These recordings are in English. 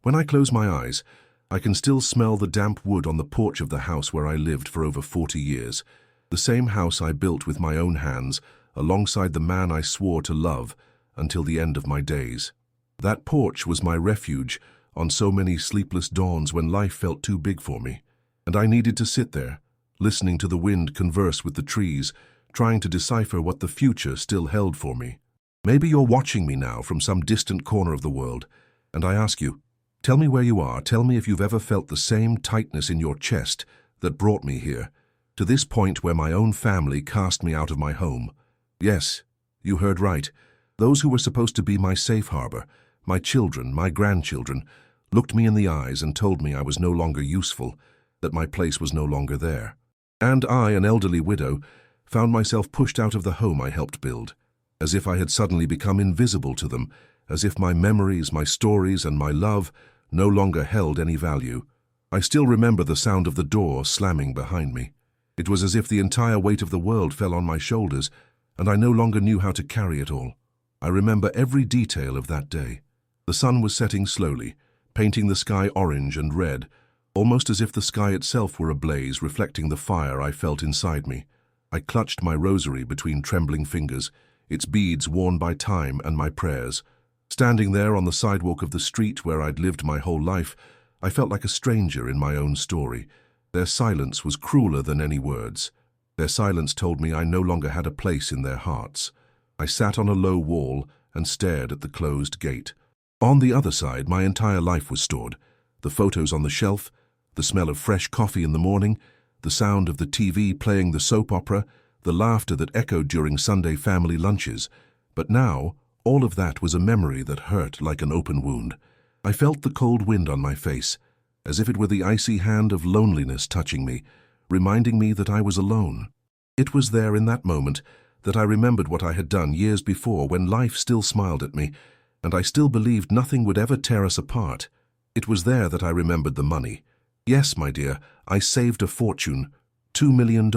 When I close my eyes, I can still smell the damp wood on the porch of the house where I lived for over 40 years. The same house I built with my own hands, alongside the man I swore to love until the end of my days. That porch was my refuge on so many sleepless dawns when life felt too big for me. And I needed to sit there, listening to the wind converse with the trees, trying to decipher what the future still held for me. Maybe you're watching me now from some distant corner of the world, and I ask you, tell me where you are, tell me if you've ever felt the same tightness in your chest that brought me here, to this point where my own family cast me out of my home. Yes, you heard right. Those who were supposed to be my safe harbor, my children, my grandchildren, looked me in the eyes and told me I was no longer useful, that my place was no longer there. And I, an elderly widow, found myself pushed out of the home I helped build, as if I had suddenly become invisible to them, as if my memories, my stories, and my love no longer held any value. I still remember the sound of the door slamming behind me. It was as if the entire weight of the world fell on my shoulders, and I no longer knew how to carry it all. I remember every detail of that day. The sun was setting slowly, painting the sky orange and red, almost as if the sky itself were ablaze, reflecting the fire I felt inside me. I clutched my rosary between trembling fingers, its beads worn by time and my prayers. Standing there on the sidewalk of the street where I'd lived my whole life, I felt like a stranger in my own story. Their silence was crueler than any words. Their silence told me I no longer had a place in their hearts. I sat on a low wall and stared at the closed gate. On the other side, my entire life was stored. The photos on the shelf, the smell of fresh coffee in the morning, the sound of the TV playing the soap opera, the laughter that echoed during Sunday family lunches. But now, all of that was a memory that hurt like an open wound. I felt the cold wind on my face, as if it were the icy hand of loneliness touching me, reminding me that I was alone. It was there in that moment that I remembered what I had done years before when life still smiled at me, and I still believed nothing would ever tear us apart. It was there that I remembered the money. Yes, my dear, I saved a fortune, $2 million.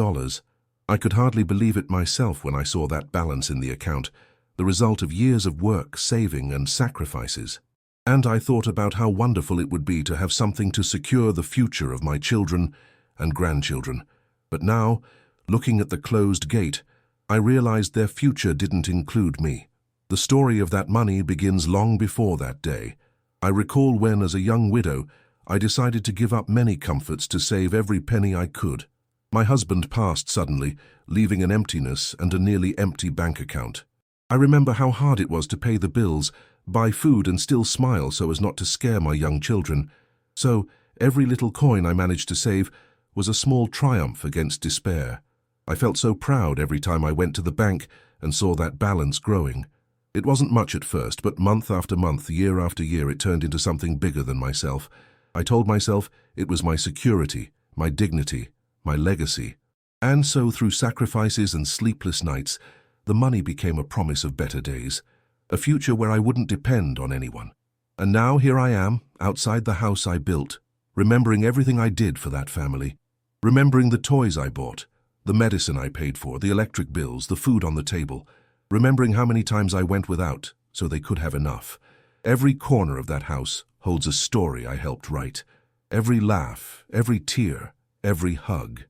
I could hardly believe it myself when I saw that balance in the account, the result of years of work, saving, and sacrifices. And I thought about how wonderful it would be to have something to secure the future of my children and grandchildren. But now, looking at the closed gate, I realized their future didn't include me. The story of that money begins long before that day. I recall when, as a young widow, I decided to give up many comforts to save every penny I could. My husband passed suddenly, leaving an emptiness and a nearly empty bank account. I remember how hard it was to pay the bills, buy food, and still smile so as not to scare my young children. So, every little coin I managed to save was a small triumph against despair. I felt so proud every time I went to the bank and saw that balance growing. It wasn't much at first, but month after month, year after year, it turned into something bigger than myself. I told myself it was my security, my dignity, my legacy. And so, through sacrifices and sleepless nights, the money became a promise of better days, a future where I wouldn't depend on anyone. And now here I am, outside the house I built, remembering everything I did for that family, remembering the toys I bought, the medicine I paid for, the electric bills, the food on the table, remembering how many times I went without so they could have enough. Every corner of that house holds a story I helped write. Every laugh, every tear, every hug.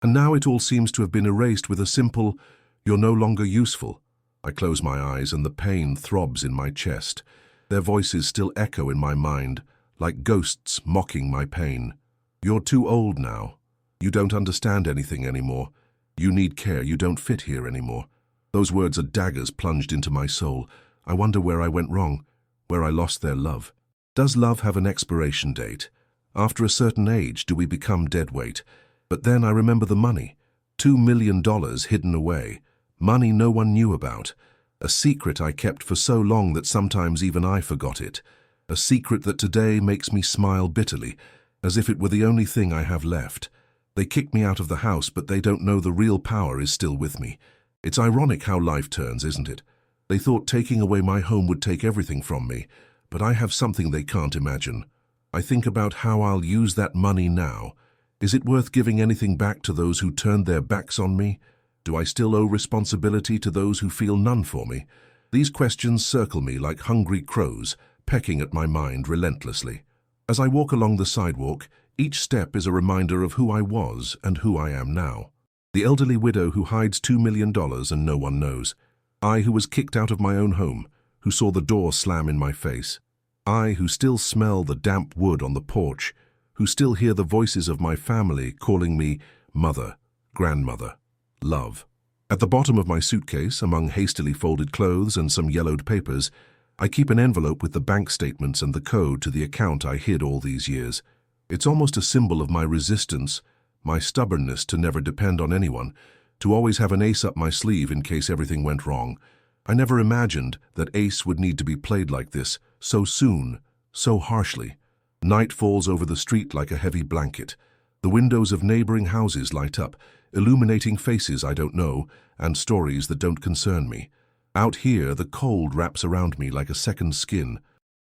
And now it all seems to have been erased with a simple, "You're no longer useful." I close my eyes and the pain throbs in my chest. Their voices still echo in my mind, like ghosts mocking my pain. "You're too old now. You don't understand anything anymore. You need care. You don't fit here anymore." Those words are daggers plunged into my soul. I wonder where I went wrong, where I lost their love. Does love have an expiration date? After a certain age, do we become dead weight? But then I remember the money. $2 million hidden away. Money no one knew about. A secret I kept for so long that sometimes even I forgot it. A secret that today makes me smile bitterly, as if it were the only thing I have left. They kicked me out of the house, but they don't know the real power is still with me. It's ironic how life turns, isn't it? They thought taking away my home would take everything from me, but I have something they can't imagine. I think about how I'll use that money now. Is it worth giving anything back to those who turned their backs on me? Do I still owe responsibility to those who feel none for me? These questions circle me like hungry crows, pecking at my mind relentlessly. As I walk along the sidewalk, each step is a reminder of who I was and who I am now. The elderly widow who hides $2 million and no one knows. I who was kicked out of my own home, who saw the door slam in my face. I who still smell the damp wood on the porch, who still hear the voices of my family calling me mother, grandmother, love. At the bottom of my suitcase, among hastily folded clothes and some yellowed papers, I keep an envelope with the bank statements and the code to the account I hid all these years. It's almost a symbol of my resistance, my stubbornness to never depend on anyone, to always have an ace up my sleeve in case everything went wrong. I never imagined that ace would need to be played like this, so soon, so harshly. Night falls over the street like a heavy blanket. The windows of neighboring houses light up, illuminating faces I don't know and stories that don't concern me. Out here, the cold wraps around me like a second skin.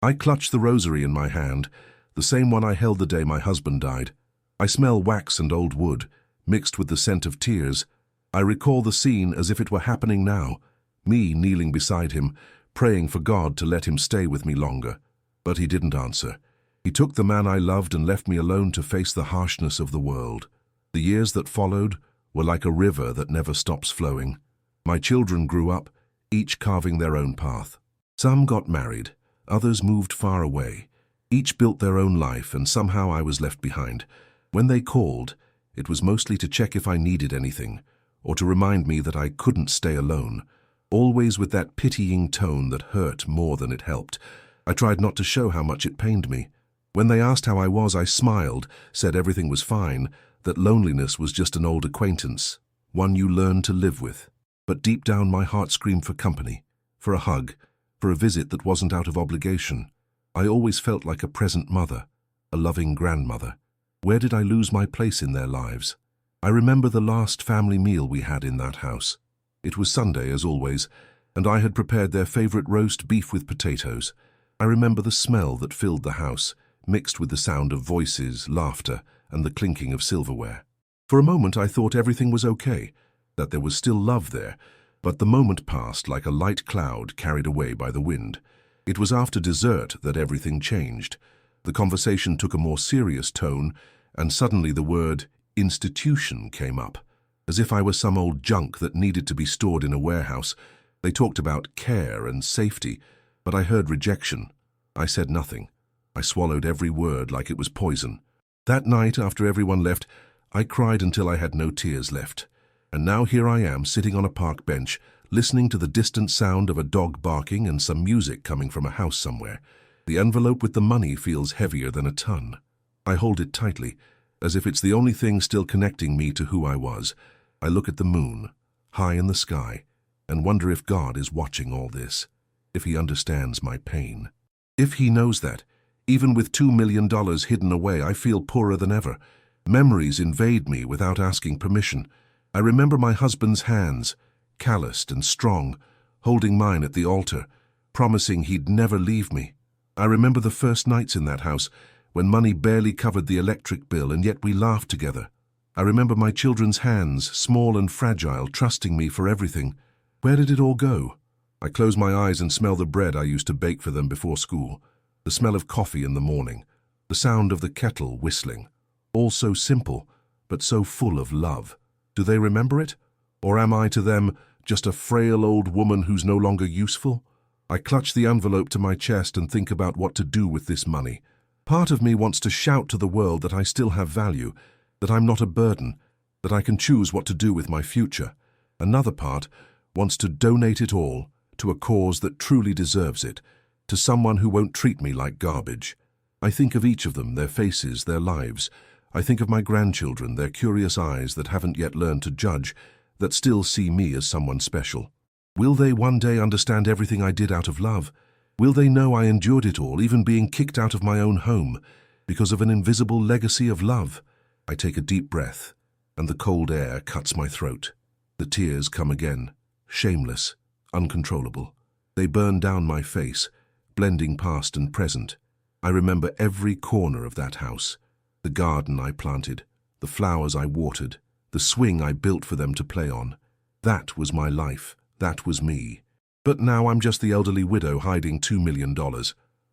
I clutch the rosary in my hand, the same one I held the day my husband died. I smell wax and old wood, mixed with the scent of tears. I recall the scene as if it were happening now, me kneeling beside him, praying for God to let him stay with me longer. But he didn't answer. He took the man I loved and left me alone to face the harshness of the world. The years that followed were like a river that never stops flowing. My children grew up, each carving their own path. Some got married, others moved far away. Each built their own life, and somehow I was left behind. When they called, it was mostly to check if I needed anything, or to remind me that I couldn't stay alone, always with that pitying tone that hurt more than it helped. I tried not to show how much it pained me. When they asked how I was, I smiled, said everything was fine, that loneliness was just an old acquaintance, one you learn to live with. But deep down my heart screamed for company, for a hug, for a visit that wasn't out of obligation. I always felt like a present mother, a loving grandmother. Where did I lose my place in their lives? I remember the last family meal we had in that house. It was Sunday, as always, and I had prepared their favorite roast beef with potatoes. I remember the smell that filled the house, mixed with the sound of voices, laughter, and the clinking of silverware. For a moment I thought everything was okay, that there was still love there, but the moment passed like a light cloud carried away by the wind. It was after dessert that everything changed. The conversation took a more serious tone, and suddenly the word institution came up, as if I was some old junk that needed to be stored in a warehouse. They talked about care and safety, but I heard rejection. I said nothing. I swallowed every word like it was poison. That night, after everyone left, I cried until I had no tears left. And now here I am, sitting on a park bench, listening to the distant sound of a dog barking and some music coming from a house somewhere. The envelope with the money feels heavier than a ton. I hold it tightly, as if it's the only thing still connecting me to who I was. I look at the moon, high in the sky, and wonder if God is watching all this, if he understands my pain. If he knows that, even with $2 million hidden away, I feel poorer than ever. Memories invade me without asking permission. I remember my husband's hands, calloused and strong, holding mine at the altar, promising he'd never leave me. I remember the first nights in that house, when money barely covered the electric bill, and yet we laughed together. I remember my children's hands, small and fragile, trusting me for everything. Where did it all go? I close my eyes and smell the bread I used to bake for them before school, the smell of coffee in the morning, the sound of the kettle whistling. All so simple, but so full of love. Do they remember it? Or am I to them just a frail old woman who's no longer useful? I clutch the envelope to my chest and think about what to do with this money. Part of me wants to shout to the world that I still have value, that I'm not a burden, that I can choose what to do with my future. Another part wants to donate it all to a cause that truly deserves it, to someone who won't treat me like garbage. I think of each of them, their faces, their lives. I think of my grandchildren, their curious eyes that haven't yet learned to judge, that still see me as someone special. Will they one day understand everything I did out of love? Will they know I endured it all, even being kicked out of my own home, because of an invisible legacy of love? I take a deep breath, and the cold air cuts my throat. The tears come again, shameless, uncontrollable. They burn down my face, blending past and present. I remember every corner of that house, the garden I planted, the flowers I watered, the swing I built for them to play on. That was my life. That was me. But now I'm just the elderly widow hiding $2 million.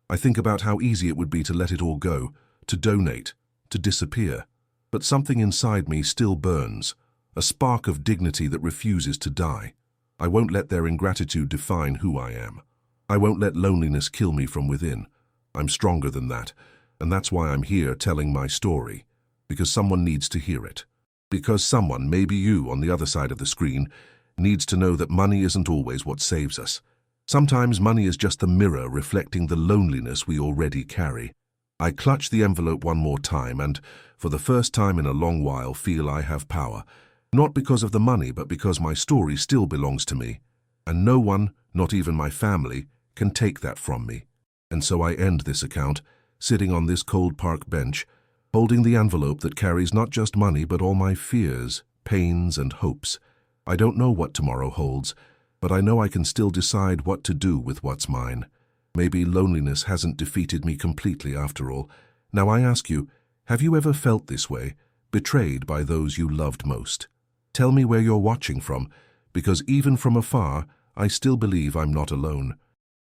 I think about how easy it would be to let it all go, to donate, to disappear. But something inside me still burns, a spark of dignity that refuses to die. I won't let their ingratitude define who I am. I won't let loneliness kill me from within. I'm stronger than that, and that's why I'm here telling my story. Because someone needs to hear it. Because someone, maybe you on the other side of the screen, needs to know that money isn't always what saves us. Sometimes money is just the mirror reflecting the loneliness we already carry. I clutch the envelope one more time and, for the first time in a long while, feel I have power. Not because of the money, but because my story still belongs to me. And no one, not even my family, can take that from me. And so I end this account, sitting on this cold park bench, holding the envelope that carries not just money but all my fears, pains, and hopes. I don't know what tomorrow holds, but I know I can still decide what to do with what's mine. Maybe loneliness hasn't defeated me completely after all. Now I ask you, have you ever felt this way, betrayed by those you loved most? Tell me where you're watching from, because even from afar, I still believe I'm not alone.